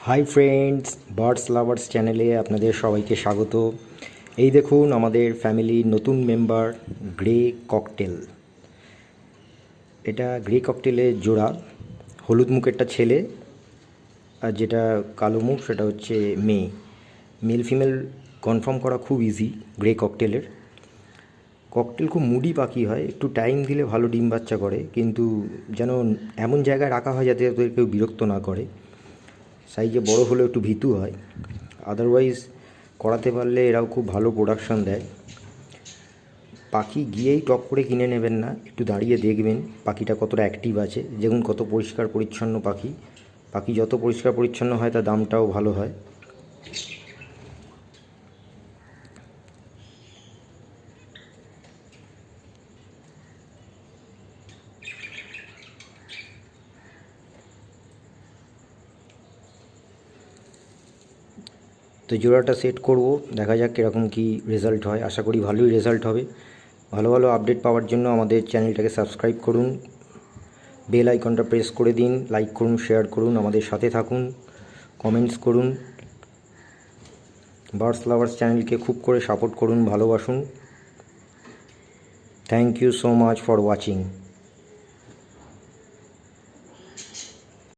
Hi friends, birds lovers চ্যানেলে আপনাদের সবাইকে স্বাগত। এই দেখুন আমাদের ফ্যামিলির নতুন মেম্বার গ্রে ককটেল। এটা গ্রে ককটেলের জোড়া। হলুদ মুখেরটা ছেলে আর যেটা কালো মুখ সেটা হচ্ছে মেয়ে। মেল ফিমেল কনফার্ম করা খুব ইজি গ্রে ককটেলের। ককটেল খুব মুডি পাখি হয়, একটু টাইম দিলে ভালো ডিম বাচ্চা করে, কিন্তু যেন এমন জায়গায় রাখা হয় যাতে ওদের কেউ বিরক্ত না করে। সাইজে বড় হলেও একটু ভীতু হয়, আদারওয়াইজ করাতে পারলে এরাও খুব ভালো প্রোডাকশান দেয়। পাখি গিয়েই টপ করে কিনে নেবেন না, একটু দাঁড়িয়ে দেখবেন পাখিটা কতটা অ্যাক্টিভ আছে, দেখুন কত পরিষ্কার পরিচ্ছন্ন পাখি। পাখি যত পরিষ্কার পরিচ্ছন্ন হয় তার দামটাও ভালো হয়। তো জোড়াটা সেট করব, দেখা যাক কীরকম কী রেজাল্ট হয়। আশা করি ভালোই রেজাল্ট হবে। ভালো ভালো আপডেট পাওয়ার জন্য আমাদের চ্যানেলটাকে সাবস্ক্রাইব করুন, বেল আইকনটা প্রেস করে দিন, লাইক করুন, শেয়ার করুন, আমাদের সাথে থাকুন, কমেন্টস করুন। বার্ডস লাভার্স চ্যানেলকে খুব করে সাপোর্ট করুন, ভালোবাসুন। Thank you so much for watching.